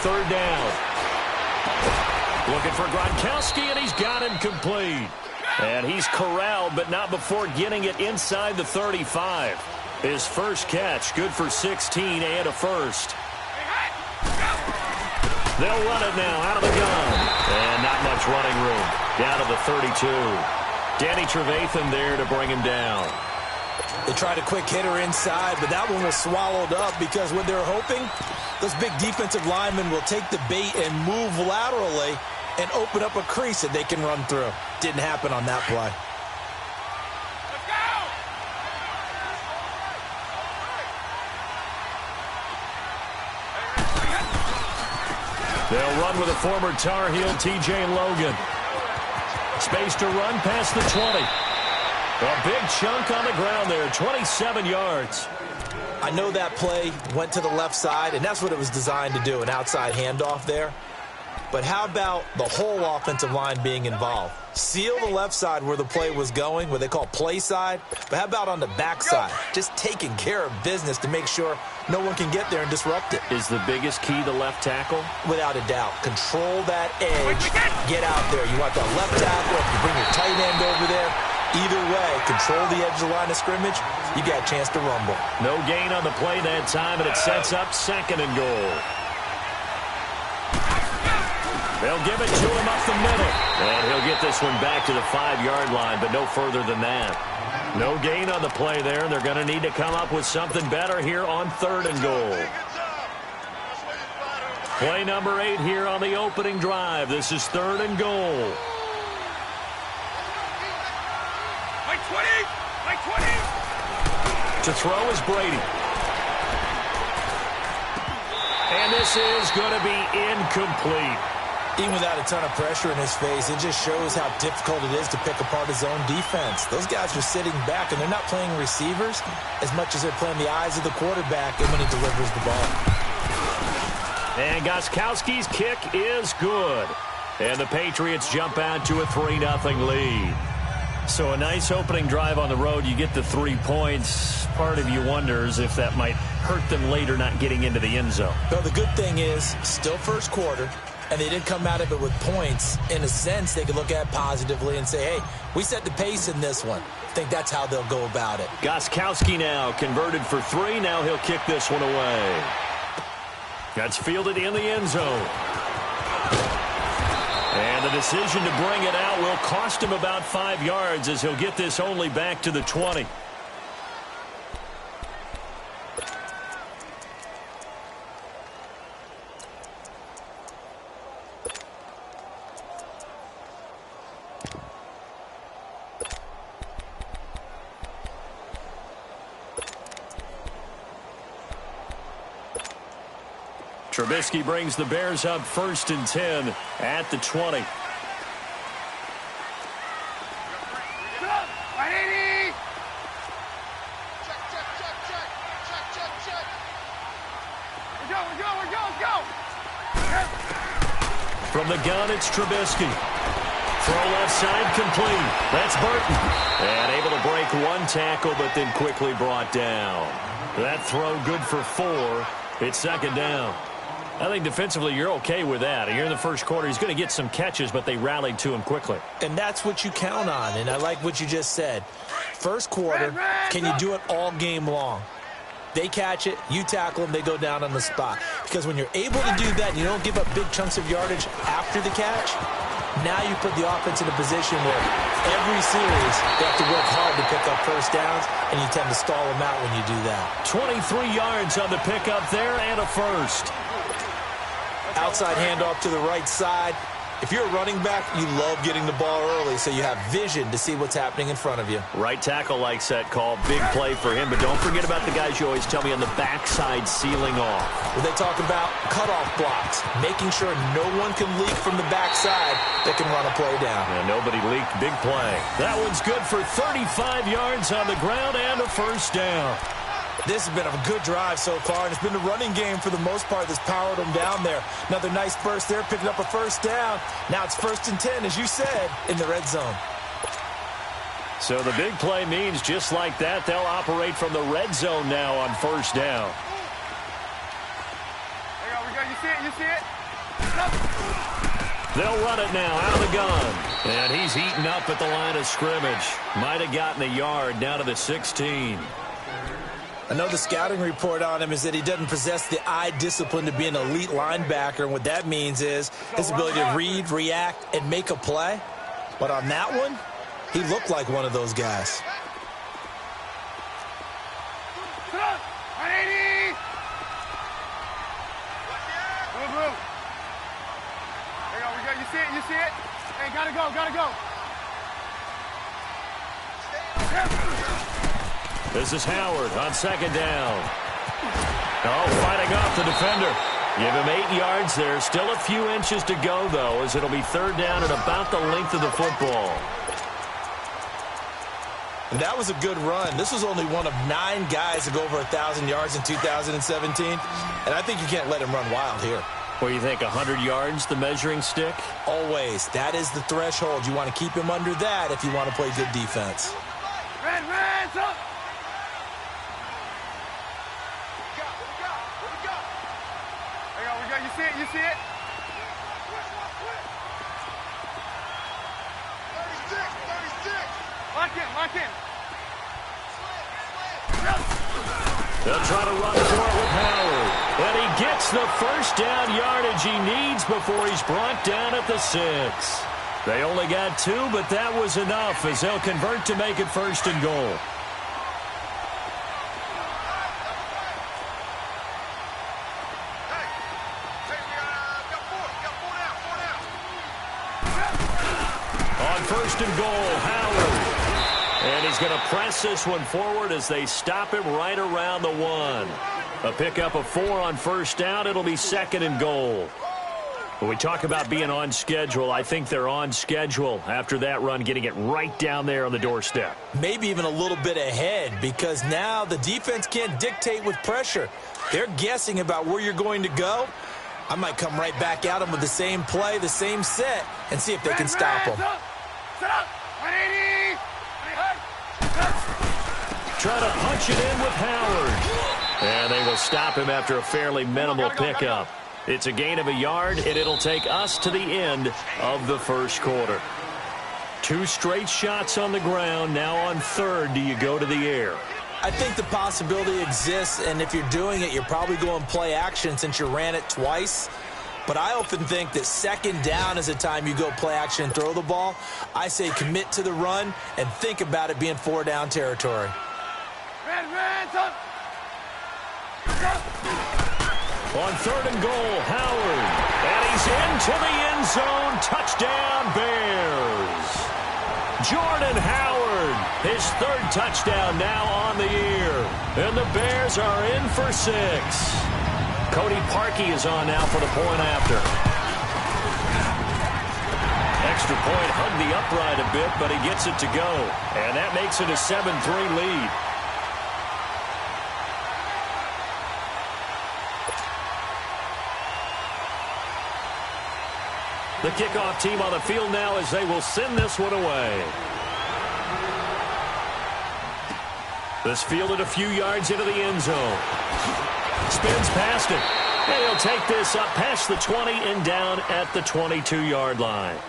third down. Looking for Gronkowski, and he's got him complete. And he's corralled, but not before getting it inside the 35. His first catch, good for 16 and a first. They'll run it now out of the gun. And not much running room. Down to the 32. Danny Trevathan there to bring him down. They tried a quick hitter inside, but that one was swallowed up because what they're hoping, those big defensive linemen will take the bait and move laterally and open up a crease that they can run through. Didn't happen on that play. They'll run with a former Tar Heel, T.J. Logan. Space to run past the 20. A big chunk on the ground there, 27 yards. I know that play went to the left side, and that's what it was designed to do, an outside handoff there. But how about the whole offensive line being involved? Seal the left side where the play was going, what they call play side. But how about on the back side? Just taking care of business to make sure no one can get there and disrupt it. Is the biggest key the left tackle? Without a doubt. Control that edge. Get out there. You want that left tackle. If you bring your tight end over there, either way, control the edge of the line of scrimmage, you got a chance to rumble. No gain on the play that time, and it sets up second and goal. They'll give it to him up the middle. And he'll get this one back to the 5-yard line, but no further than that. No gain on the play there, and they're going to need to come up with something better here on third and goal. Play number 8 here on the opening drive. This is third and goal. To throw is Brady. And this is going to be incomplete. Even without a ton of pressure in his face, it just shows how difficult it is to pick apart his own defense. Those guys are sitting back, and they're not playing receivers as much as they're playing the eyes of the quarterback and when he delivers the ball. And Gostkowski's kick is good. And the Patriots jump out to a 3-0 lead. So a nice opening drive on the road. You get the 3 points. Part of you wonders if that might hurt them later not getting into the end zone. Well, the good thing is, still first quarter, and they didn't come out of it with points. In a sense, they could look at it positively and say, hey, we set the pace in this one. I think that's how they'll go about it. Gostkowski now converted for 3. Now he'll kick this one away. That's fielded in the end zone. And the decision to bring it out will cost him about 5 yards as he'll get this only back to the 20. Trubisky brings the Bears up 1st and 10 at the 20. From the gun, it's Trubisky. Throw left side complete. That's Burton. And able to break one tackle, but then quickly brought down. That throw good for 4. It's second down. I think defensively you're okay with that. Here in the first quarter, he's going to get some catches, but they rallied to him quickly. And that's what you count on, and I like what you just said. First quarter, can you do it all game long? They catch it, you tackle them, they go down on the spot. Because when you're able to do that and you don't give up big chunks of yardage after the catch, now you put the offense in a position where every series they have to work hard to pick up first downs, and you tend to stall them out when you do that. 23 yards on the pickup there and a first. Outside handoff to the right side. If you're a running back, you love getting the ball early so you have vision to see what's happening in front of you. Right tackle likes that call. Big play for him, but don't forget about the guys you always tell me on the backside sealing off. Well, they talk about cutoff blocks, making sure no one can leak from the backside that can run a play down. And nobody leaked. Big play. That one's good for 35 yards on the ground and a first down. This has been a good drive so far, and it's been the running game for the most part that's powered them down there. Another nice burst there, picking up a first down. Now it's 1st and 10, as you said, in the red zone. So the big play means just like that, they'll operate from the red zone now on first down. We got you They'll run it now out of the gun. And he's eaten up at the line of scrimmage. Might have gotten a yard down to the 16. I know the scouting report on him is that he doesn't possess the eye discipline to be an elite linebacker. And what that means is his ability to read, react, and make a play. But on that one, he looked like one of those guys. You see it? Hey, gotta go. This is Howard on second down. Oh, fighting off the defender. Give him 8 yards there. Still a few inches to go, though, as it'll be third down at about the length of the football. And that was a good run. This was only one of 9 guys to go over 1,000 yards in 2017. And I think you can't let him run wild here. What do you think, 100 yards, the measuring stick? Always. That is the threshold. You want to keep him under that if you want to play good defense. Red, up! We got. You see it? 36. Lock in. They'll try to run for it with Howard. And he gets the first down yardage he needs before he's brought down at the 6. They only got 2, but that was enough as they'll convert to make it first and goal. On first and goal, Howard. And he's going to press this one forward as they stop him right around the 1. A pickup of 4 on first down. It'll be second and goal. When we talk about being on schedule, I think they're on schedule after that run, getting it right down there on the doorstep. Maybe even a little bit ahead, because now the defense can't dictate with pressure. They're guessing about where you're going to go. I might come right back at them with the same play, the same set, and see if they can stop them. Set up! 180! Try to punch it in with Howard. And they will stop him after a fairly minimal pickup. It's a gain of a yard, and it'll take us to the end of the first quarter. 2 straight shots on the ground. Now on third, do you go to the air? I think the possibility exists, and if you're doing it, you're probably going play action since you ran it twice. But I often think that second down is the time you go play action and throw the ball. I say commit to the run and think about it being 4-down territory. On third and goal, Howard. And he's into the end zone. Touchdown, Bears. Jordan Howard, his 3rd touchdown now on the year. And the Bears are in for 6. Cody Parkey is on now for the point after. Extra point hugged the upright a bit, but he gets it to go. And that makes it a 7-3 lead. The kickoff team on the field now as they will send this one away. This fielded a few yards into the end zone. Spins past it. And he'll take this up past the 20 and down at the 22-yard line.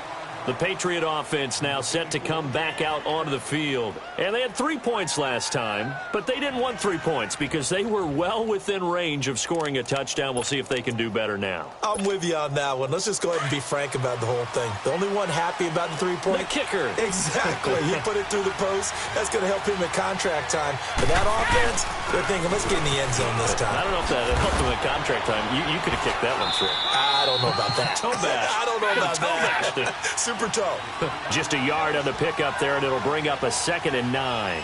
The Patriot offense now set to come back out onto the field. And they had 3 points last time, but they didn't want 3 points because they were well within range of scoring a touchdown. We'll see if they can do better now. I'm with you on that one. Let's just go ahead and be frank about the whole thing. The only one happy about the 3-point? The kicker. Exactly. He put it through the post. That's going to help him at contract time. But that offense, they're thinking, let's get in the end zone this time. I don't know if that helped him at contract time. You could have kicked that one through. I don't know about that. Toe bash. I don't know about that. Super toe. Just a yard on the pickup there, and it'll bring up a 2nd and 9.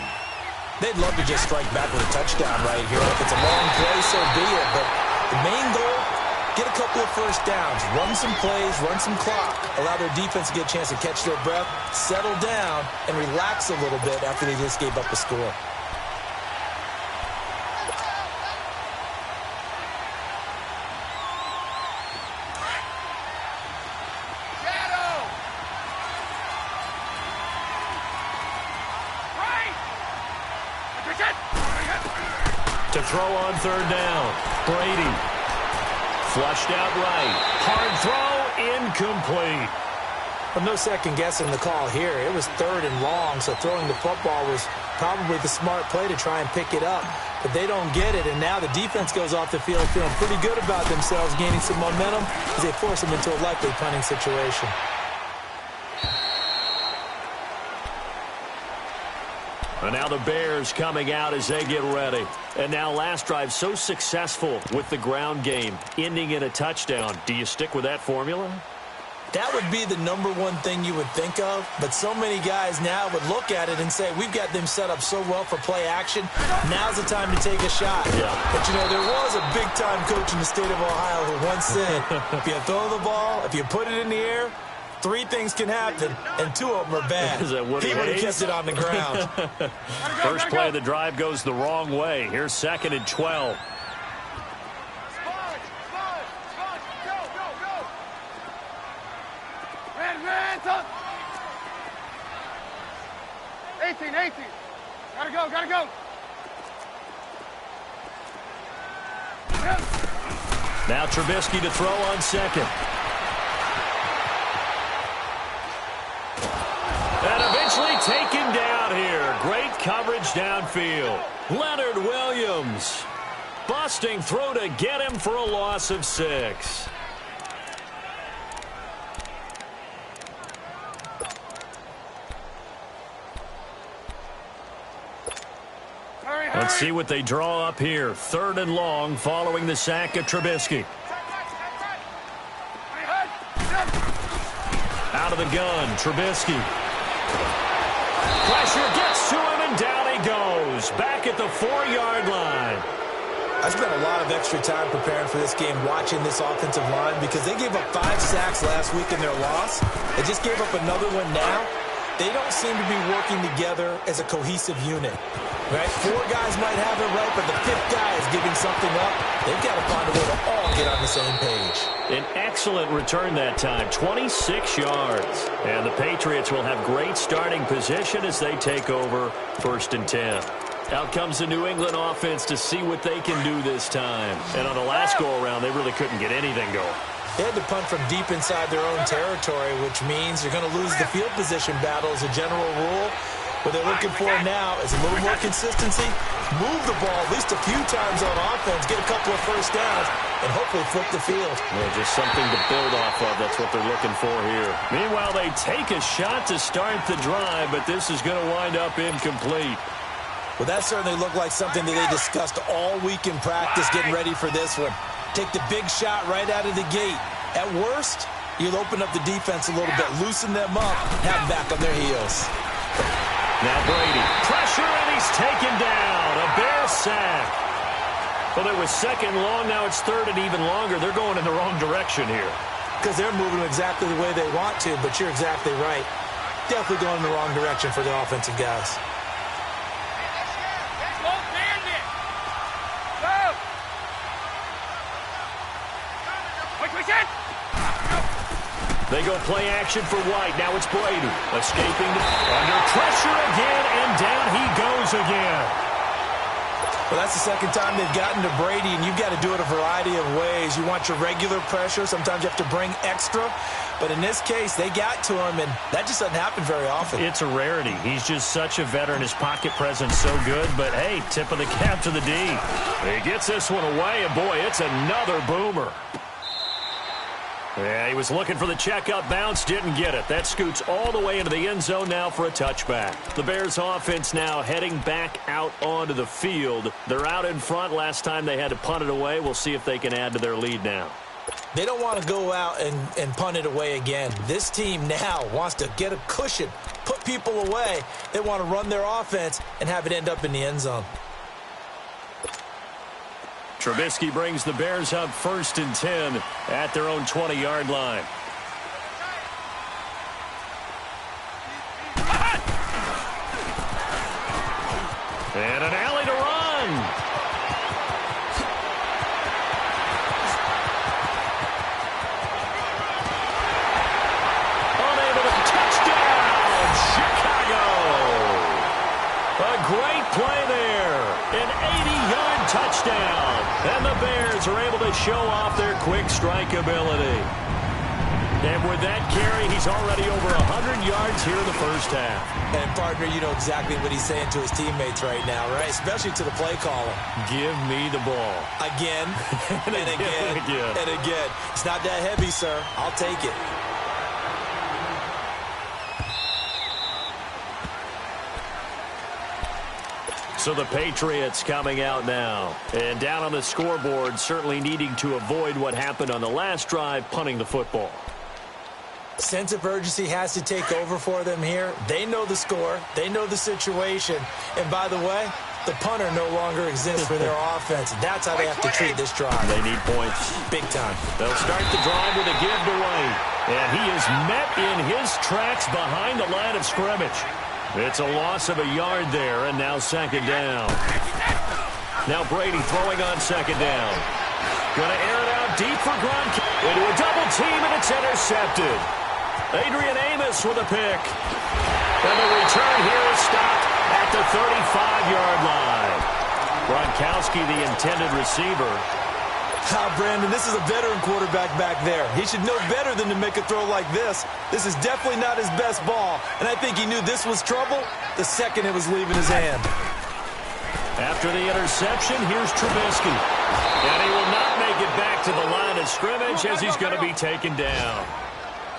They'd love to just strike back with a touchdown right here. If it's a long play, so be it. But the main goal, get a couple of first downs, run some plays, run some clock, allow their defense to get a chance to catch their breath, settle down, and relax a little bit after they just gave up a score. To throw on third down. Brady Flushed out right. Hard throw, incomplete. Well, no second guessing the call here. It was 3rd and long, so throwing the football was probably the smart play to try and pick it up. But they don't get it, and now the defense goes off the field feeling pretty good about themselves, gaining some momentum as they force them into a likely punting situation. And now the Bears coming out as they get ready. And now last drive so successful with the ground game, ending in a touchdown. Do you stick with that formula? That would be the #1 thing you would think of, but so many guys now would look at it and say, we've got them set up so well for play action, now's the time to take a shot. Yeah. But, you know, there was a big-time coach in the state of Ohio who once said, if you throw the ball, if you put it in the air, 3 things can happen, and 2 of them are bad. Is that Woody he would have Hayes? kept it on the ground. First play of the drive goes the wrong way. Here's 2nd and 12. Red, 18. Gotta go. Now Trubisky to throw on 2nd. And eventually taken down here. Great coverage downfield. Leonard Williams. Busting through to get him for a loss of 6. Let's see what they draw up here. 3rd and long following the sack of Trubisky. Out of the gun, Trubisky. Pressure gets to him, and down he goes. Back at the 4-yard line. I spent a lot of extra time preparing for this game watching this offensive line because they gave up 5 sacks last week in their loss. They just gave up another one now. They don't seem to be working together as a cohesive unit. Right? 4 guys might have it right, but the 5th guy is giving something up. They've got to find a way to all get on the same page. An excellent return that time, 26 yards. And the Patriots will have great starting position as they take over 1st and 10. Out comes the New England offense to see what they can do this time. And on the last go-around, they really couldn't get anything going. They had to punt from deep inside their own territory, which means you're going to lose the field position battle as a general rule. What they're looking for now is a little more consistency, move the ball at least a few times on offense, get a couple of first downs, and hopefully flip the field. Well, just something to build off of. That's what they're looking for here. Meanwhile, they take a shot to start the drive, but this is going to wind up incomplete. Well, that certainly looked like something that they discussed all week in practice getting ready for this one. Take the big shot right out of the gate. At worst, you'll open up the defense a little bit, loosen them up, have them back on their heels. Now Brady, pressure, and he's taken down. A Bear sack. Well, it was 2nd long, now it's 3rd and even longer. They're going in the wrong direction here. Because they're moving exactly the way they want to, but you're exactly right. Definitely going in the wrong direction for the offensive guys. They go play action for White. Now it's Brady. Escaping under pressure again, and down he goes again. Well, that's the 2nd time they've gotten to Brady, and you've got to do it a variety of ways. You want your regular pressure. Sometimes you have to bring extra. But in this case, they got to him, and that just doesn't happen very often. It's a rarity. He's just such a veteran. His pocket presence so good. But, hey, tip of the cap to the D. He gets this one away, and, boy, it's another boomer. Yeah, he was looking for the checkup bounce, didn't get it. That scoots all the way into the end zone now for a touchback. The Bears offense now heading back out onto the field. They're out in front. Last time they had to punt it away. We'll see if they can add to their lead now. They don't want to go out and punt it away again. This team now wants to get a cushion, put people away. They want to run their offense and have it end up in the end zone. Trubisky brings the Bears up 1st and 10 at their own 20-yard line. And an alley to run. Unable to touchdown, Chicago. A great play there. An 80-yard touchdown. And the Bears are able to show off their quick strike ability. And with that carry, he's already over 100 yards here in the first half. And, partner, you know exactly what he's saying to his teammates right now, right? Especially to the play caller. Give me the ball. Again, and again, and again. It's not that heavy, sir. I'll take it. So the Patriots coming out now. And down on the scoreboard, certainly needing to avoid what happened on the last drive, punting the football. Sense of urgency has to take over for them here. They know the score. They know the situation. And by the way, the punter no longer exists for their offense. That's how they have to treat this drive. They need points. Big time. They'll start the drive with a giveaway. And he is met in his tracks behind the line of scrimmage. It's a loss of a yard there, and now second down. Now Brady throwing on second down. Going to air it out deep for Gronk. Into a double team, and it's intercepted. Adrian Amos with a pick. And the return here is stopped at the 35-yard line. Gronkowski, the intended receiver. Brandon, this is a veteran quarterback back there. He should know better than to make a throw like this. This is definitely not his best ball, and I think he knew this was trouble the second it was leaving his hand. After the interception, here's Trubisky. And he will not make it back to the line of scrimmage as he's going to be taken down.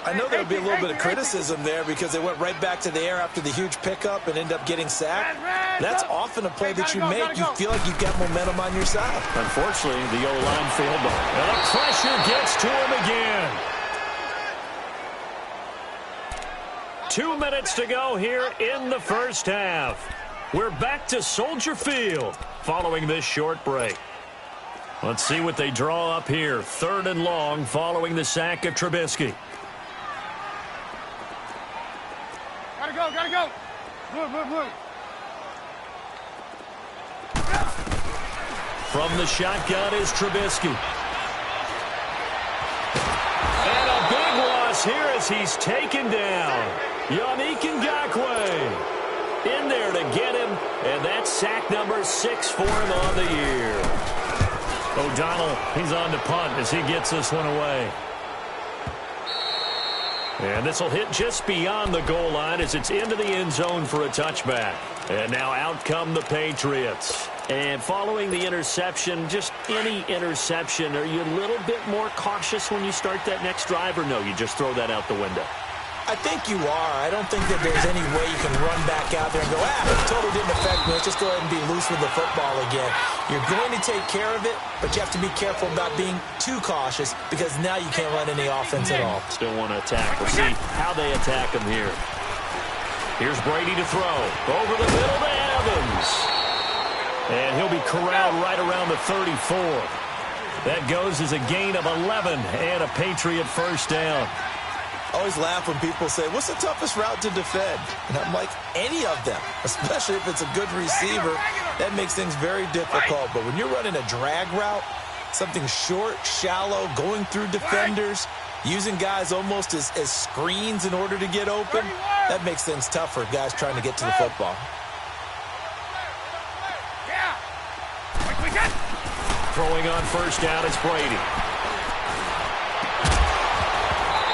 I know there'll be a little bit of criticism there because they went right back to the air after the huge pickup and end up getting sacked. That's often a play that you make. You feel like you've got momentum on your side. Unfortunately, the O-line failed them. And the pressure gets to him again. 2 minutes to go here in the first half. We're back to Soldier Field following this short break. Let's see what they draw up here. 3rd and long following the sack of Trubisky. Gotta go. Move. From the shotgun is Trubisky. And a big loss here as he's taken down. Yannick Ngakoue in there to get him, and that's sack number 6 for him on the year. O'Donnell, he's on to punt as he gets this one away. And this will hit just beyond the goal line as it's into the end zone for a touchback. And now out come the Patriots. And following the interception, just any interception, are you a little bit more cautious when you start that next drive, or no, you just throw that out the window? I think you are. I don't think that there's any way you can run back out there and go, totally didn't affect me. Let's just go ahead and be loose with the football again. You're going to take care of it, but you have to be careful about being too cautious because now you can't run any offense at all. Still want to attack. We'll see how they attack him here. Here's Brady to throw. Over the middle to Evans. And he'll be corralled right around the 34. That goes as a gain of 11 and a Patriot first down. I always laugh when people say, what's the toughest route to defend? And I'm like, any of them, especially if it's a good receiver. That makes things very difficult. But when you're running a drag route, something short, shallow, going through defenders, using guys almost as screens in order to get open, that makes things tough for guys trying to get to the football. Throwing on first down, it's Brady.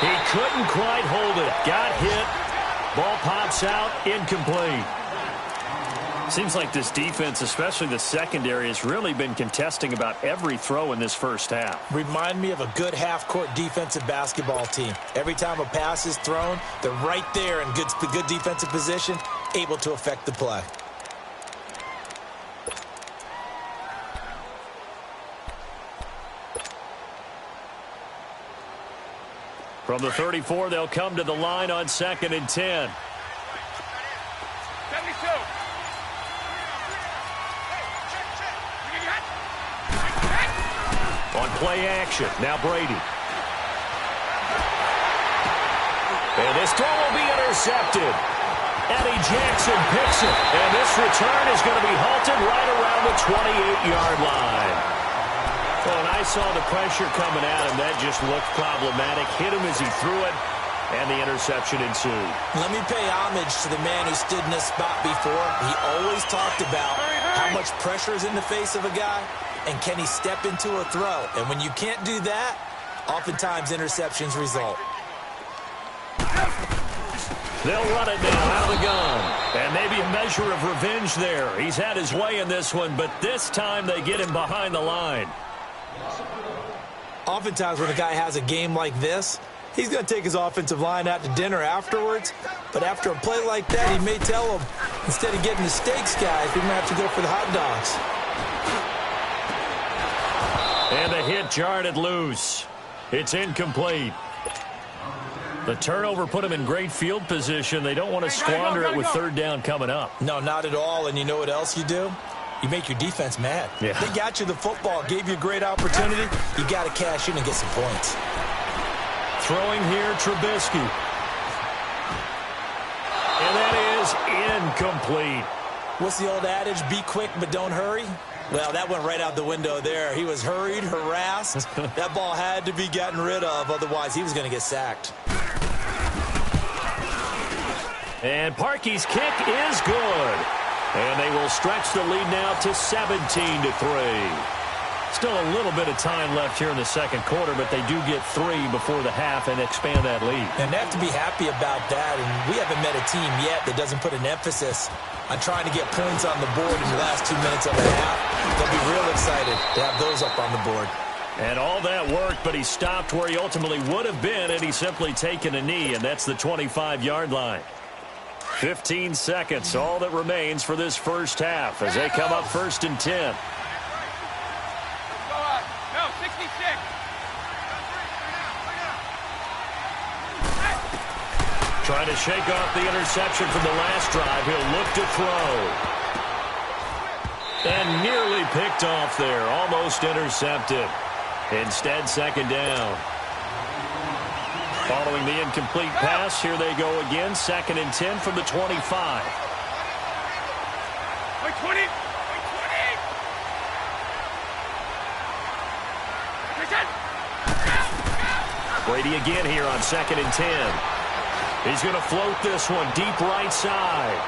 He couldn't quite hold it. Got hit. Ball pops out. Incomplete. Seems like this defense, especially the secondary, has really been contesting about every throw in this first half. Remind me of a good half-court defensive basketball team. Every time a pass is thrown, they're right there in good defensive position, able to affect the play. From the 34, they'll come to the line on 2nd and 10. 72. On play action, now Brady. And this throw will be intercepted. Eddie Jackson picks it. And this return is going to be halted right around the 28-yard line. Well, and I saw the pressure coming at him. That just looked problematic. Hit him as he threw it, and the interception ensued. Let me pay homage to the man who stood in this spot before. He always talked about how much pressure is in the face of a guy. and can he step into a throw? And when you can't do that, oftentimes interceptions result. They'll run it now out of the gun. And maybe a measure of revenge there. He's had his way in this one, but this time they get him behind the line. Oftentimes when a guy has a game like this, he's going to take his offensive line out to dinner afterwards. But after a play like that, he may tell them, instead of getting the steaks, guys, we're going to have to go for the hot dogs. And the hit jarred it loose. It's incomplete. The turnover put him in great field position. They don't want to squander it with third down coming up. No, not at all. And you know what else you do? You make your defense mad. Yeah. They got you the football, gave you a great opportunity. You got to cash in and get some points. Throwing here, Trubisky. And that is incomplete. What's the old adage? Be quick, but don't hurry. Well, that went right out the window there. He was hurried, harassed. That ball had to be gotten rid of. Otherwise, he was going to get sacked. And Parkey's kick is good. And they will stretch the lead now to 17-3. Still a little bit of time left here in the second quarter, but they do get 3 before the half and expand that lead. And they have to be happy about that. And we haven't met a team yet that doesn't put an emphasis on trying to get points on the board in the last 2 minutes of the half. They'll be real excited to have those up on the board. And all that worked, but he stopped where he ultimately would have been, and he's simply taken a knee, and that's the 25-yard line. 15 seconds, all that remains for this first half as they come up 1st and 10. No, 66. Trying to shake off the interception from the last drive. He'll look to throw. And nearly picked off there. Almost intercepted. Instead, second down. Following the incomplete pass, here they go again. 2nd and 10 from the 25. Wait, 20. Brady again here on 2nd and 10. He's going to float this one deep right side.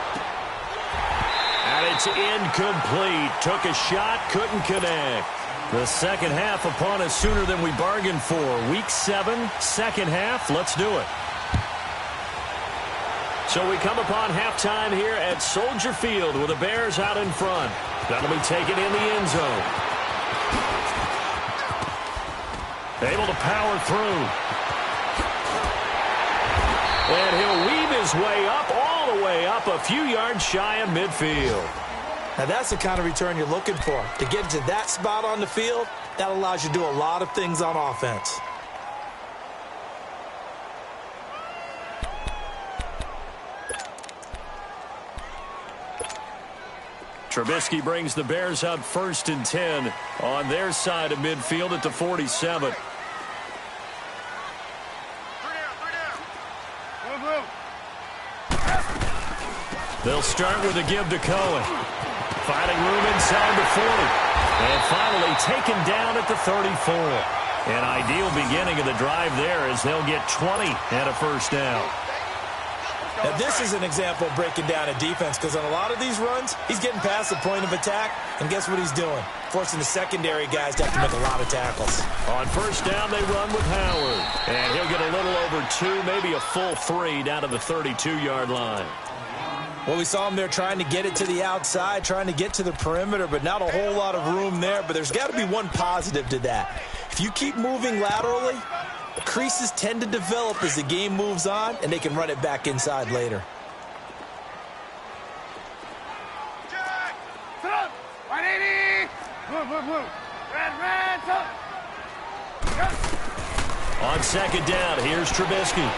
And it's incomplete. Took a shot, couldn't connect. The second half upon us sooner than we bargained for. Week 7, second half. Let's do it. So we come upon halftime here at Soldier Field with the Bears out in front. That'll be taken in the end zone. Able to power through. And he'll weave his way up, all the way up, a few yards shy of midfield. Now, that's the kind of return you're looking for. To get to that spot on the field, that allows you to do a lot of things on offense. Trubisky brings the Bears out 1st and 10 on their side of midfield at the 47. They'll start with a give to Cohen. Finding room inside the 40. And finally taken down at the 34. An ideal beginning of the drive there as they'll get 20 and a first down. Now, this is an example of breaking down a defense because on a lot of these runs, he's getting past the point of attack, and guess what he's doing? Forcing the secondary guys to have to make a lot of tackles. On first down, they run with Howard. And he'll get a little over 2, maybe a full 3 down to the 32-yard line. Well, we saw him there trying to get it to the outside, trying to get to the perimeter, but not a whole lot of room there. But there's got to be one positive to that. If you keep moving laterally, creases tend to develop as the game moves on, and they can run it back inside later. Sit up. 180. Blue. Red, up. On second down, here's Trubisky.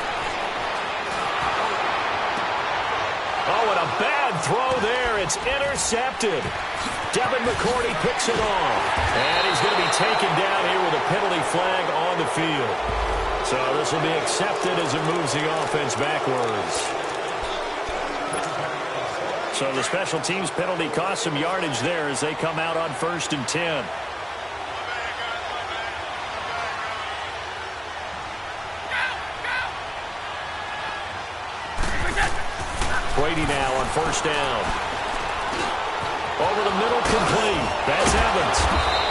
Oh, and a bad throw there. It's intercepted. Devin McCourty picks it off. And he's going to be taken down here with a penalty flag on the field. So this will be accepted as it moves the offense backwards. So the special teams penalty cost some yardage there as they come out on 1st and 10. Brady now on first down. Over the middle, complete. That's Evans.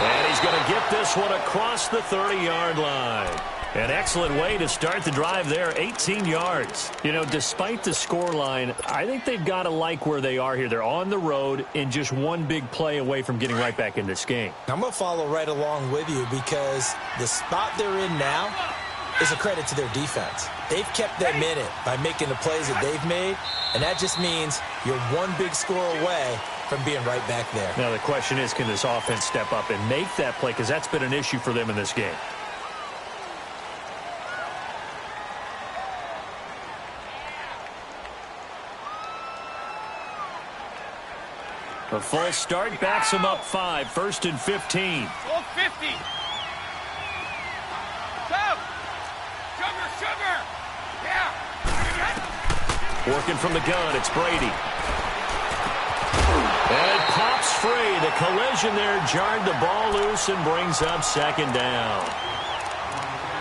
And he's going to get this one across the 30-yard line. An excellent way to start the drive there, 18 yards. You know, despite the scoreline, I think they've got to like where they are here. They're on the road and just one big play away from getting right back in this game. I'm going to follow right along with you because the spot they're in now is a credit to their defense. They've kept them in it by making the plays that they've made, and that just means you're one big score away from being right back there. Now, the question is, can this offense step up and make that play? Because that's been an issue for them in this game. A false start backs him up 5, 1st and 15. Full 50. Come. Sugar. Yeah. Working from the gun, it's Brady. And it pops free. The collision there jarred the ball loose and brings up 2nd down.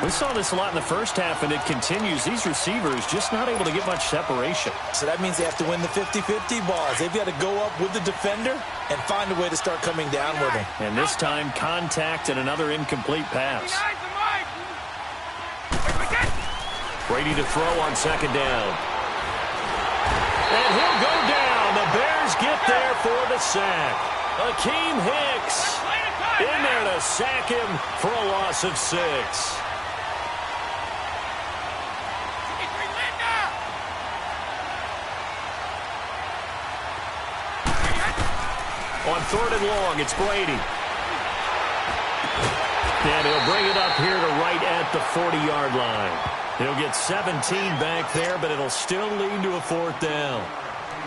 We saw this a lot in the first half, and it continues. These receivers just not able to get much separation. So that means they have to win the 50-50 balls. They've got to go up with the defender and find a way to start coming down with him. And this time, contact and another incomplete pass. Brady to throw on 2nd down. And he'll go down. The Bears get there for the sack. Akeem Hicks in there to sack him for a loss of 6. On 3rd and long, it's Brady. And he'll bring it up here to right at the 40-yard line. He'll get 17 back there, but it'll still lead to a 4th down.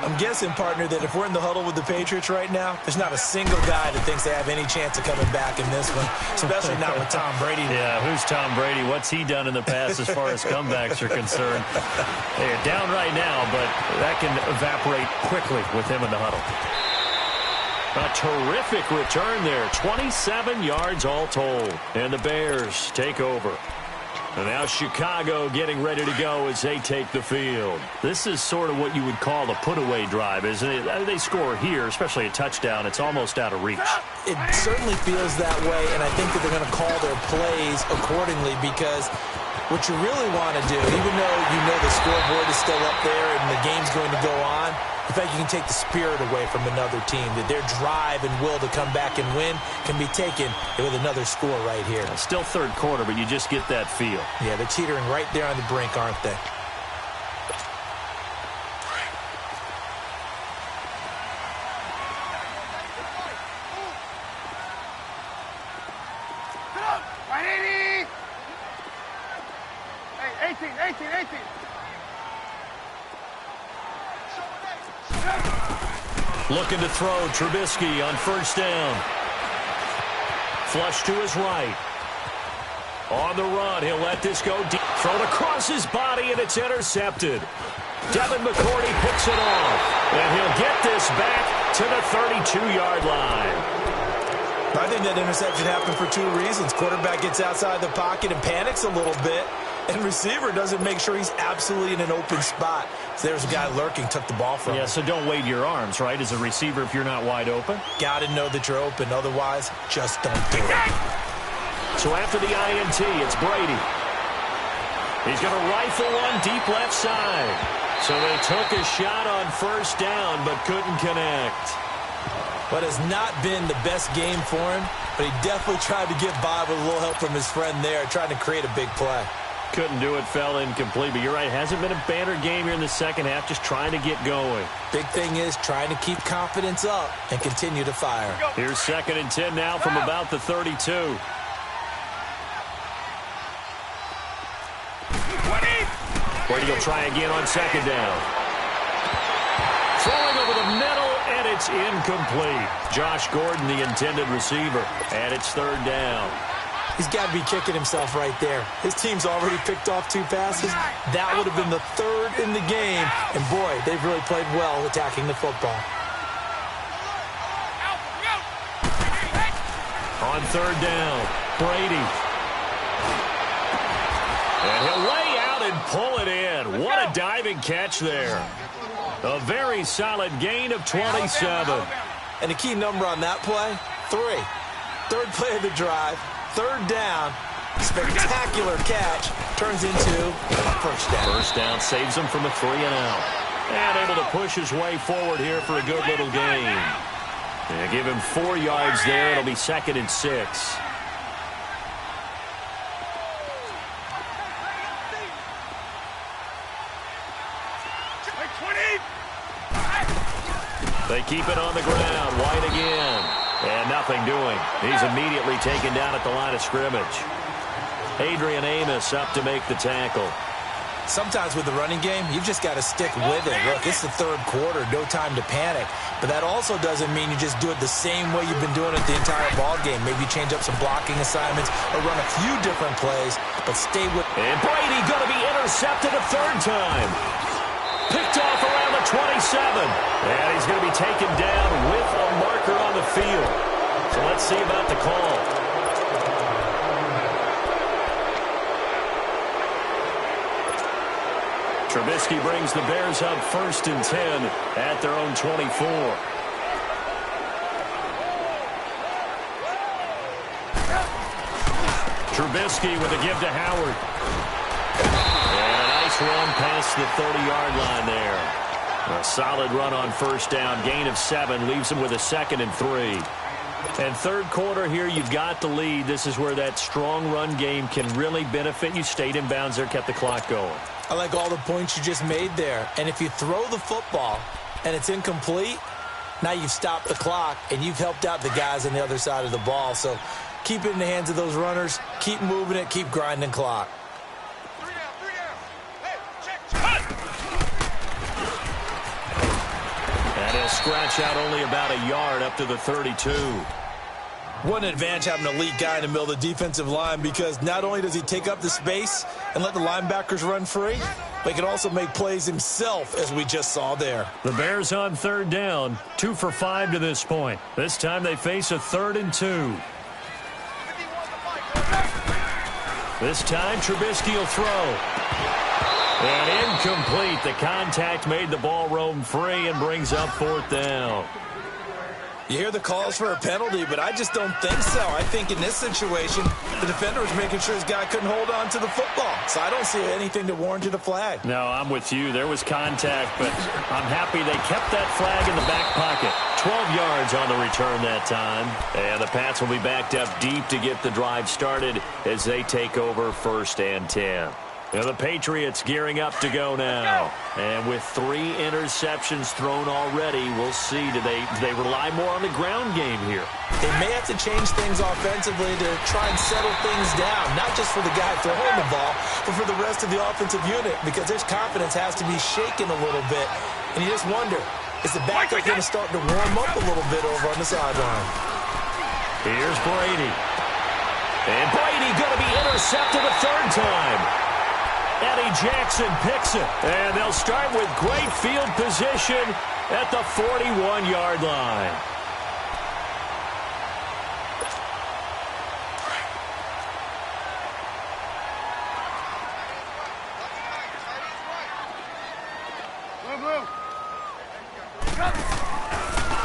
I'm guessing, partner, that if we're in the huddle with the Patriots right now, there's not a single guy that thinks they have any chance of coming back in this one, especially not with Tom Brady. Yeah, who's Tom Brady? What's he done in the past as far as comebacks are concerned? They're down right now, but that can evaporate quickly with him in the huddle. A terrific return there, 27 yards all told. And the Bears take over. And now Chicago getting ready to go as they take the field. This is sort of what you would call a put-away drive, isn't it? They score here, especially a touchdown. It's almost out of reach. It certainly feels that way, and I think that they're going to call their plays accordingly because what you really want to do, even though you know the scoreboard is still up there and the game's going to go on, in fact, you can take the spirit away from another team, that their drive and will to come back and win can be taken with another score right here. Still 3rd quarter, but you just get that feel. Yeah, they're teetering right there on the brink, aren't they? Right, 80. Hey, 18. Looking to throw, Trubisky on 1st down. Flush to his right. On the run, he'll let this go deep. Thrown across his body, and it's intercepted. Devin McCourty picks it off. And he'll get this back to the 32-yard line. I think that interception happened for 2 reasons. Quarterback gets outside the pocket and panics a little bit, and receiver doesn't make sure he's absolutely in an open spot. So there's a guy lurking, took the ball from him. Yeah, so don't wave your arms, right, as a receiver if you're not wide open. Got to know that you're open. Otherwise, just don't do it. So after the INT, it's Brady. He's going to rifle one deep left side. So they took a shot on 1st down, but couldn't connect. What has not been the best game for him, but he definitely tried to get by with a little help from his friend there, trying to create a big play. Couldn't do it, fell incomplete. But you're right, hasn't been a banner game here in the 2nd half, just trying to get going. Big thing is trying to keep confidence up and continue to fire. Here's 2nd and 10 now from about the 32. Brady will try again on 2nd down. Throwing over the middle, and it's incomplete. Josh Gordon, the intended receiver, and it's 3rd down. He's got to be kicking himself right there. His team's already picked off 2 passes. That would have been the 3rd in the game. And, boy, they've really played well attacking the football. On 3rd down, Brady. And he'll lay out and pull it in. What a diving catch there. A very solid gain of 27. And the key number on that play, 3. Third play of the drive, third down, spectacular catch, turns into a first down. First down saves him from a 3-and-out. And able to push his way forward here for a good little gain. And give him 4 yards there. It'll be 2nd and 6. They keep it on the ground. White again. And nothing doing. He's immediately taken down at the line of scrimmage. Adrian Amos up to make the tackle. Sometimes with the running game, you've just got to stick with it. Look, it's the third quarter, no time to panic. But that also doesn't mean you just do it the same way you've been doing it the entire ball game. Maybe change up some blocking assignments or run a few different plays, but stay with. And Brady going to be intercepted a third time. Picked off around the 27. And he's going to be taken down with a marker on the field. So let's see about the call. Trubisky brings the Bears up 1st and 10 at their own 24. Trubisky with a give to Howard. And a nice run past the 30-yard line there. A solid run on first down. Gain of 7 leaves him with a 2nd and 3. And third quarter here, you've got the lead. This is where that strong run game can really benefit you. Stayed in bounds there, kept the clock going. I like all the points you just made there. And if you throw the football and it's incomplete, now you've stopped the clock and you've helped out the guys on the other side of the ball. So keep it in the hands of those runners. Keep moving it. Keep grinding clock. And he'll scratch out only about a yard up to the 32. What an advantage having an elite guy in the middle of the defensive line, because not only does he take up the space and let the linebackers run free, but he can also make plays himself, as we just saw there. The Bears on third down, 2 for 5 to this point. This time they face a 3rd and 2. This time Trubisky will throw. And incomplete. The contact made the ball roam free and brings up 4th down. You hear the calls for a penalty, but I just don't think so. I think in this situation, the defender was making sure his guy couldn't hold on to the football. So I don't see anything to warrant a flag. No, I'm with you. There was contact, but I'm happy they kept that flag in the back pocket. 12 yards on the return that time. And the Pats will be backed up deep to get the drive started as they take over 1st and 10. Now the Patriots gearing up to go now. And with 3 interceptions thrown already, we'll see. Do they rely more on the ground game here? They may have to change things offensively to try and settle things down, not just for the guy throwing the ball, but for the rest of the offensive unit, because their confidence has to be shaken a little bit. And you just wonder, is the backup going to start to warm up a little bit over on the sideline? Here's Brady. And Brady going to be intercepted a 3rd time. Eddie Jackson picks it. And they'll start with great field position at the 41-yard line.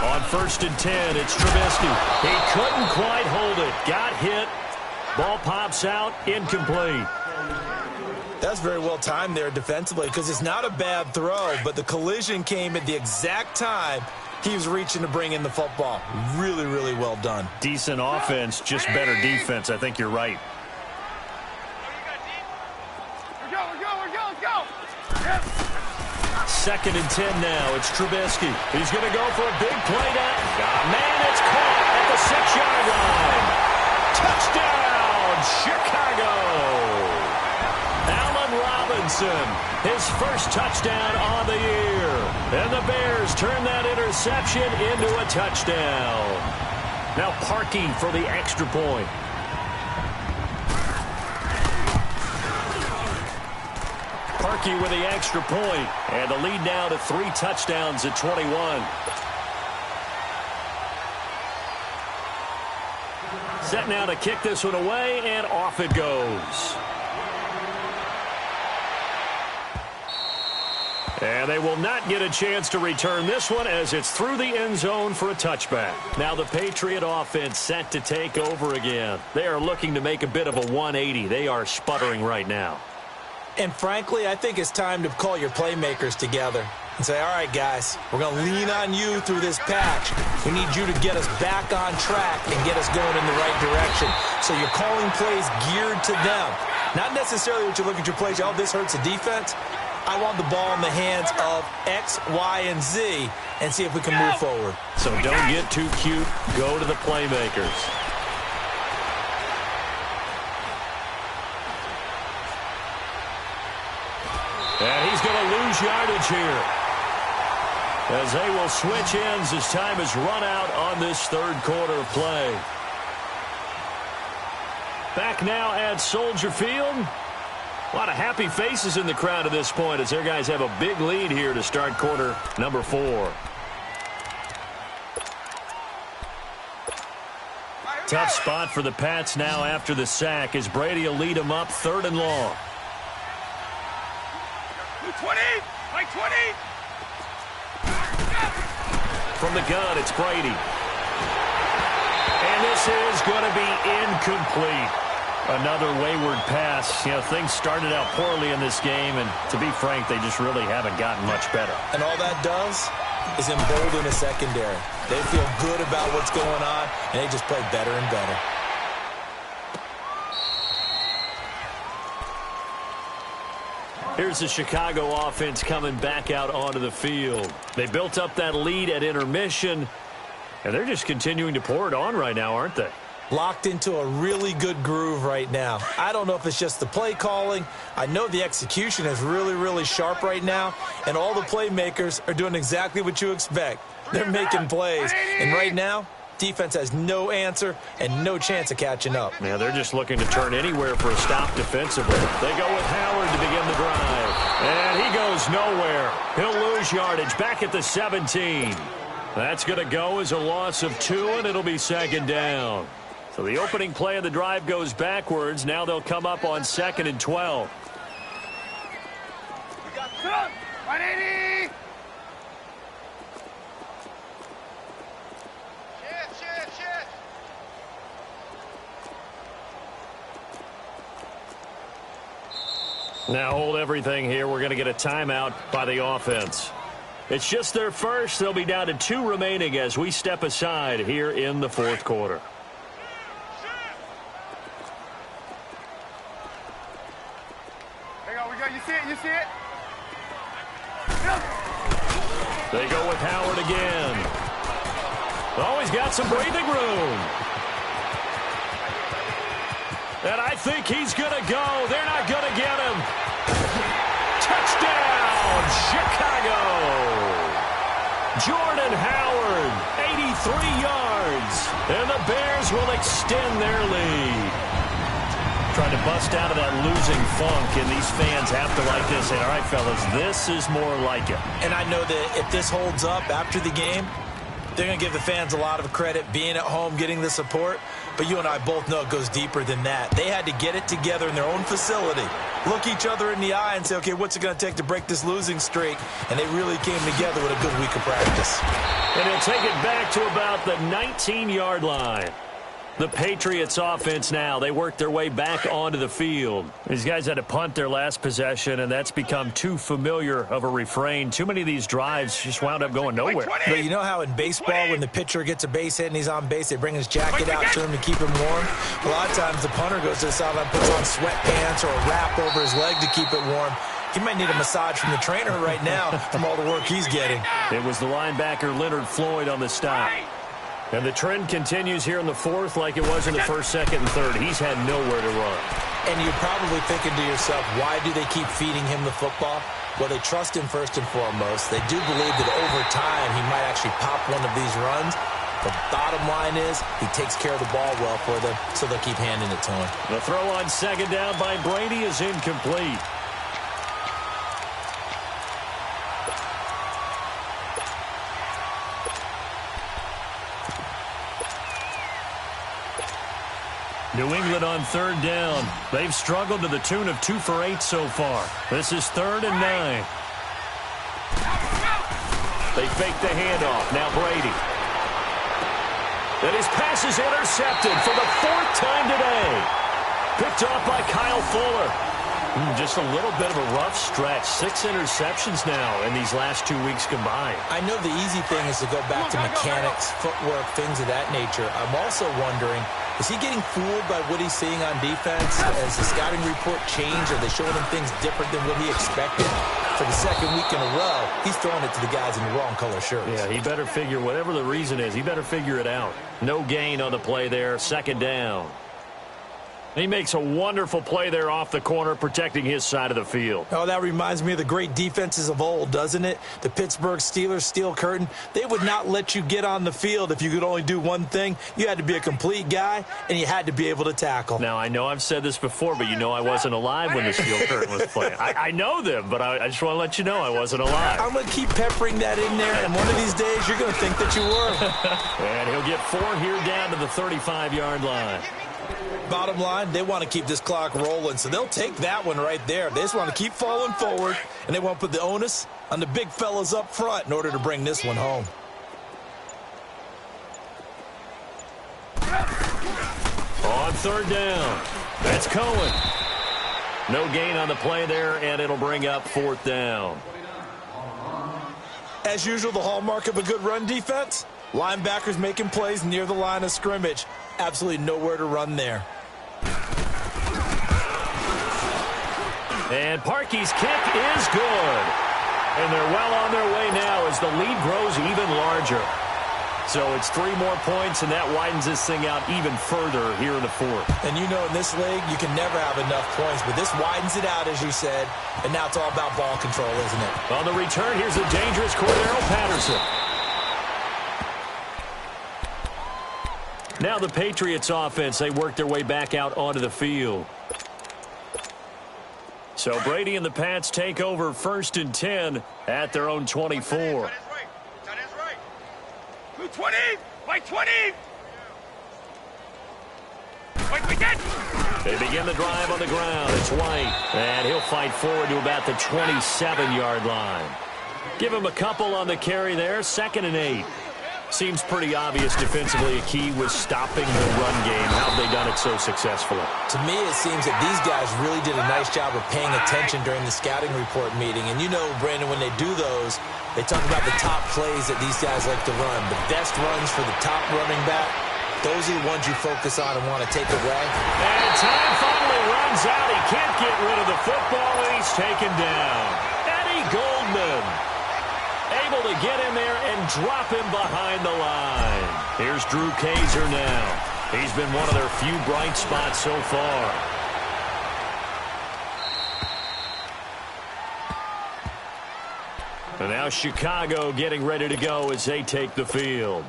On 1st and 10, it's Trubisky. He couldn't quite hold it. Got hit. Ball pops out. Incomplete. That's very well timed there defensively, because it's not a bad throw, but the collision came at the exact time he was reaching to bring in the football. Really, really well done. Decent offense, just better defense. I think you're right. Let's go. 2nd and 10 now. It's Trubisky. He's going to go for a big play now. Man, it's caught at the 6-yard line. Touchdown, Chicago. Allen Robinson, his first touchdown on the year. And the Bears turn that interception into a touchdown. Now Parkey for the extra point. Parkey with the extra point. And the lead now to 3 touchdowns at 21. Set now to kick this one away, and off it goes. And they will not get a chance to return this one as it's through the end zone for a touchback. Now the Patriot offense set to take over again. They are looking to make a bit of a 180. They are sputtering right now. And frankly, I think it's time to call your playmakers together and say, all right, guys, we're going to lean on you through this patch. We need you to get us back on track and get us going in the right direction. So you're calling plays geared to them. Not necessarily what you look at your plays, oh, this hurts the defense. I want the ball in the hands of X, Y, and Z and see if we can move forward. So don't get too cute. Go to the playmakers. And he's going to lose yardage here, as they will switch ends as time is run out on this third quarter of play. Back now at Soldier Field. A lot of happy faces in the crowd at this point as their guys have a big lead here to start quarter number 4. Tough spot for the Pats now after the sack as Brady will lead them up 3rd and long. 20, like 20. From the gun, it's Brady. And this is going to be incomplete. Another wayward pass. You know, things started out poorly in this game, and to be frank, they just really haven't gotten much better. And all that does is embolden a secondary. They feel good about what's going on, and they just play better and better. Here's the Chicago offense coming back out onto the field. They built up that lead at intermission, and they're just continuing to pour it on right now, aren't they? Locked into a really good groove right now. I don't know if it's just the play calling. I know the execution is really, really sharp right now, and all the playmakers are doing exactly what you expect. They're making plays, and right now, defense has no answer and no chance of catching up. Yeah, they're just looking to turn anywhere for a stop defensively. They go with Howard to begin the drive, and he goes nowhere. He'll lose yardage back at the 17. That's going to go as a loss of 2, and it'll be 2nd down. So the opening play of the drive goes backwards. Now they'll come up on 2nd and 12. 180. Shit. Now hold everything here. We're going to get a timeout by the offense. It's just their first. They'll be down to 2 remaining as we step aside here in the 4th quarter. You see it? They go with Howard again. Oh, he's got some breathing room. And I think he's going to go. They're not going to get him. Touchdown, Chicago. Jordan Howard, 83 yards. And the Bears will extend their lead. Trying to bust out of that losing funk, and these fans have to like this. Say, all right, fellas, this is more like it. And I know that if this holds up after the game, they're going to give the fans a lot of credit, being at home, getting the support. But you and I both know it goes deeper than that. They had to get it together in their own facility, look each other in the eye and say, okay, what's it going to take to break this losing streak? And they really came together with a good week of practice. And he'll take it back to about the 19-yard line. The Patriots offense now, they work their way back onto the field. These guys had to punt their last possession, and that's become too familiar of a refrain. Too many of these drives just wound up going nowhere. But you know how in baseball, when the pitcher gets a base hit and he's on base, they bring his jacket out to him to keep him warm? A lot of times the punter goes to the sideline, puts on sweatpants or a wrap over his leg to keep it warm. He might need a massage from the trainer right now from all the work he's getting. It was the linebacker Leonard Floyd on the stop. And the trend continues here in the 4th like it was in the 1st, 2nd, and 3rd. He's had nowhere to run. And you're probably thinking to yourself, why do they keep feeding him the football? Well, they trust him first and foremost. They do believe that over time he might actually pop one of these runs. The bottom line is he takes care of the ball well for them, so they'll keep handing it to him. The throw on 2nd down by Brady is incomplete. New England on 3rd down. They've struggled to the tune of 2 for 8 so far. This is 3rd and 9. They fake the handoff. Now Brady. And his pass is intercepted for the 4th time today. Picked off by Kyle Fuller. Just a little bit of a rough stretch. 6 interceptions now in these last 2 weeks combined. I know the easy thing is to go back to mechanics, footwork, things of that nature. I'm also wondering, is he getting fooled by what he's seeing on defense? As the scouting report changed, are they showing him things different than what he expected? For the 2nd week in a row, he's throwing it to the guys in the wrong color shirts. Yeah, he better figure, whatever the reason is, he better figure it out. No gain on the play there, 2nd down. He makes a wonderful play there off the corner, protecting his side of the field. Oh, that reminds me of the great defenses of old, doesn't it? The Pittsburgh Steelers steel curtain. They would not let you get on the field if you could only do one thing. You had to be a complete guy, and you had to be able to tackle. Now, I know I've said this before, but you know I wasn't alive when the steel curtain was playing. I know them, but I just want to let you know I wasn't alive. I'm going to keep peppering that in there, and one of these days you're going to think that you were. And he'll get 4 here down to the 35-yard line. Bottom line, they want to keep this clock rolling, so they'll take that one right there. They just want to keep falling forward, and they want to put the onus on the big fellas up front in order to bring this one home. On 3rd down, that's Cohen. No gain on the play there, and it'll bring up 4th down. As usual, the hallmark of a good run defense, linebackers making plays near the line of scrimmage. Absolutely nowhere to run there. And Parkey's kick is good. And they're well on their way now as the lead grows even larger. So it's 3 more points, and that widens this thing out even further here in the 4th. And you know, in this league, you can never have enough points, but this widens it out, as you said, and now it's all about ball control, isn't it? On the return, here's a dangerous Cordero Patterson. Now the Patriots offense, they work their way back out onto the field. So Brady and the Pats take over 1st and 10 at their own 24. 20! White 20! White, we get! They begin the drive on the ground. It's White. And he'll fight forward to about the 27-yard line. Give him a couple on the carry there. 2nd and 8. Seems pretty obvious defensively a key was stopping the run game. How have they done it so successfully? To me, it seems that these guys really did a nice job of paying attention during the scouting report meeting. And you know, Brandon, when they do those, they talk about the top plays that these guys like to run. The best runs for the top running back, those are the ones you focus on and want to take away. And time finally runs out. He can't get rid of the football, and he's taken down. Eddie Goldman able to get in there and drop him behind the line. Here's Drew Kaiser now. He's been one of their few bright spots so far. And now Chicago getting ready to go as they take the field.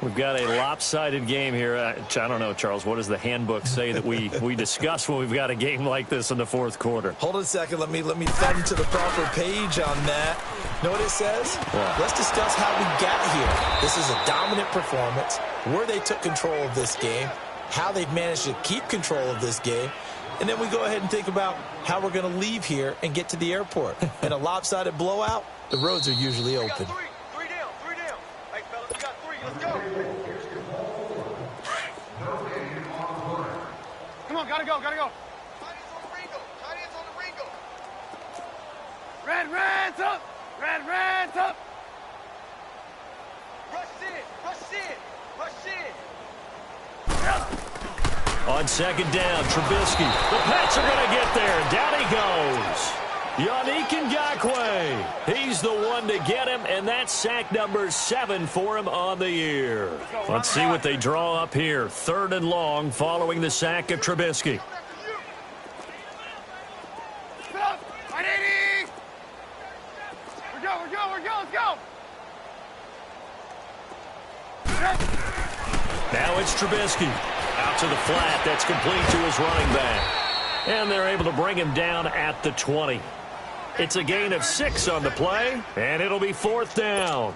We've got a lopsided game here. I don't know, Charles, what does the handbook say that we discuss when we've got a game like this in the 4th quarter? Hold on a second. Let me thumb to the proper page on that. Know what it says? What? Let's discuss how we got here. This is a dominant performance, where they took control of this game, how they've managed to keep control of this game, and then we go ahead and think about how we're going to leave here and get to the airport. In a lopsided blowout, the roads are usually open. Three down. Hey, fellas, we got 3. Let's go. Come on, gotta go. Tiny's on the Ringo. Red's up. Red's up. Rush in. On 2nd down, Trubisky. The Pats are going to get there. Down he goes. Yannick Ngakoue. He's the one to get him, and that's sack number 7 for him on the year. Let's see what they draw up here. 3rd and long following the sack of Trubisky. Sit up. 180. We're go. Let's go. Now it's Trubisky. Out to the flat. That's complete to his running back. And they're able to bring him down at the 20. It's a gain of 6 on the play, and it'll be 4th down.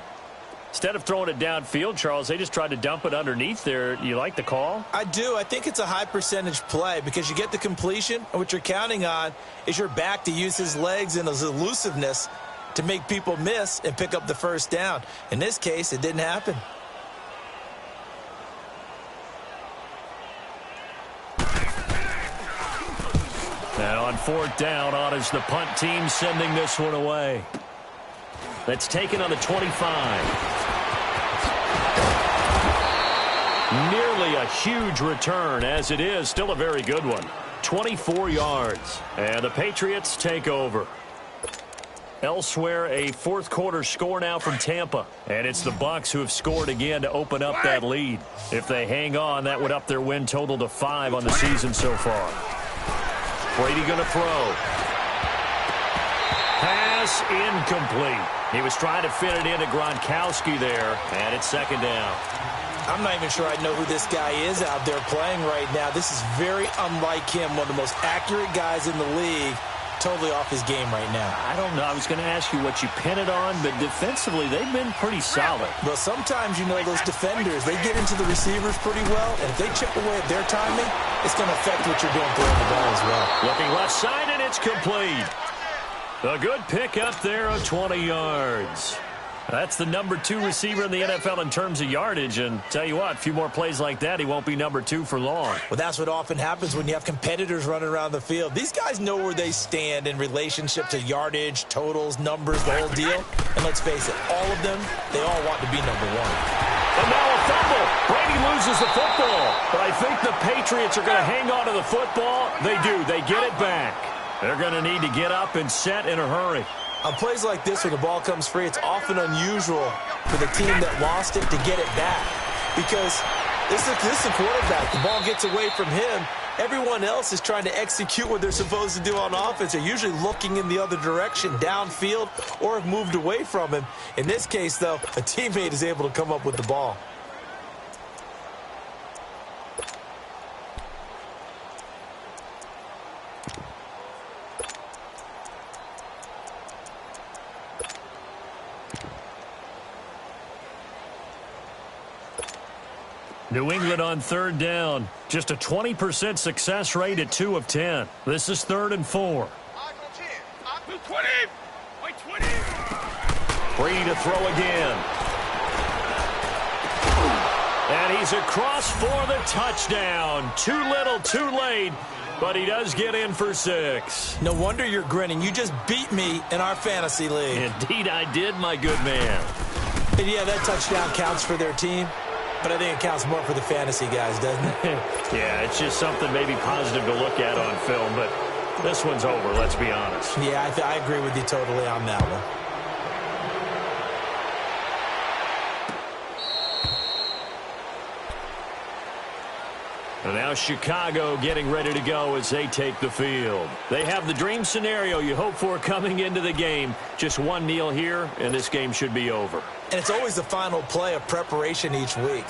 Instead of throwing it downfield, Charles, they just tried to dump it underneath there. You like the call? I do. I think it's a high percentage play because you get the completion, and what you're counting on is your back to use his legs and his elusiveness to make people miss and pick up the first down. In this case, it didn't happen. And on fourth down, on is the punt team sending this one away. That's taken on the 25. Nearly a huge return, as it is still a very good one. 24 yards. And the Patriots take over. Elsewhere, a fourth quarter score now from Tampa. And it's the Bucs who have scored again to open up that lead. If they hang on, that would up their win total to 5 on the season so far. Brady going to throw. Pass incomplete. He was trying to fit it into Gronkowski there, and it's second down. I'm not even sure I know who this guy is out there playing right now. This is very unlike him, one of the most accurate guys in the league. Totally off his game right now. I don't know. I was going to ask you what you pin it on, but defensively, they've been pretty solid. Well, sometimes, you know, those defenders, they get into the receivers pretty well, and if they chip away at their timing, it's going to affect what you're doing throwing the ball as well. Looking left side, and it's complete. A good pickup there of 20 yards. That's the number 2 receiver in the NFL in terms of yardage, and tell you what, a few more plays like that, he won't be number 2 for long. Well, that's what often happens when you have competitors running around the field. These guys know where they stand in relationship to yardage, totals, numbers, the whole deal. And let's face it, all of them, they all want to be number 1. And now a fumble. Brady loses the football, but I think the Patriots are going to hang on to the football. They do. They get it back. They're going to need to get up and set in a hurry. On plays like this, when the ball comes free, it's often unusual for the team that lost it to get it back. Because this is a quarterback. The ball gets away from him. Everyone else is trying to execute what they're supposed to do on offense. They're usually looking in the other direction, downfield, or have moved away from him. In this case, though, a teammate is able to come up with the ball. New England on third down. Just a 20% success rate at 2 of 10. This is 3rd and 4. Brady to throw again. And he's across for the touchdown. Too little, too late. But he does get in for 6. No wonder you're grinning. You just beat me in our fantasy league. Indeed I did, my good man. And yeah, that touchdown counts for their team. But I think it counts more for the fantasy guys, doesn't it? Yeah, it's just something maybe positive to look at on film, but this one's over, let's be honest. Yeah, I agree with you totally on that one. And now Chicago getting ready to go as they take the field. They have the dream scenario you hope for coming into the game. Just one kneel here, and this game should be over. And it's always the final play of preparation each week.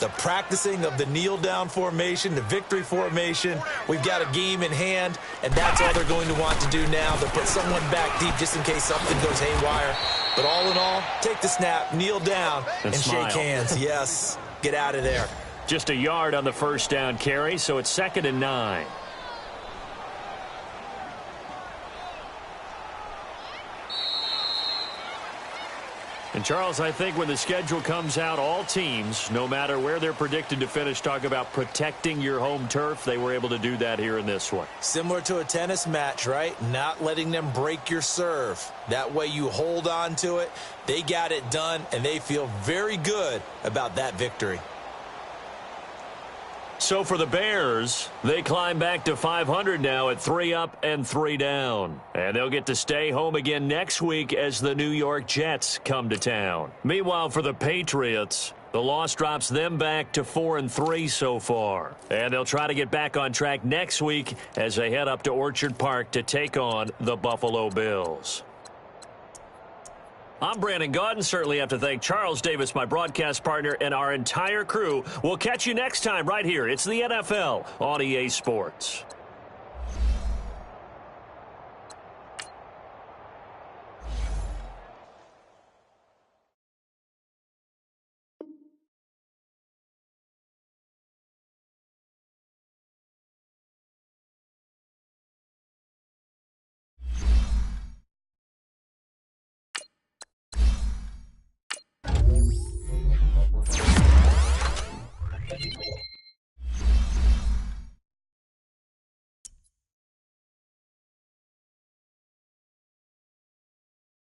The practicing of the kneel-down formation, the victory formation. We've got a game in hand, and that's all they're going to want to do now. They'll put someone back deep just in case something goes haywire. But all in all, take the snap, kneel down, and shake hands. Yes, get out of there. Just a yard on the first down carry, so it's 2nd and 9. And, Charles, I think when the schedule comes out, all teams, no matter where they're predicted to finish, talk about protecting your home turf. They were able to do that here in this one. Similar to a tennis match, right? Not letting them break your serve. That way you hold on to it. They got it done, and they feel very good about that victory. So for the Bears, they climb back to 500 now at 3 up and 3 down. And they'll get to stay home again next week as the New York Jets come to town. Meanwhile, for the Patriots, the loss drops them back to 4 and 3 so far. And they'll try to get back on track next week as they head up to Orchard Park to take on the Buffalo Bills. I'm Brandon Gaudin. Certainly have to thank Charles Davis, my broadcast partner, and our entire crew. We'll catch you next time right here. It's the NFL on EA Sports.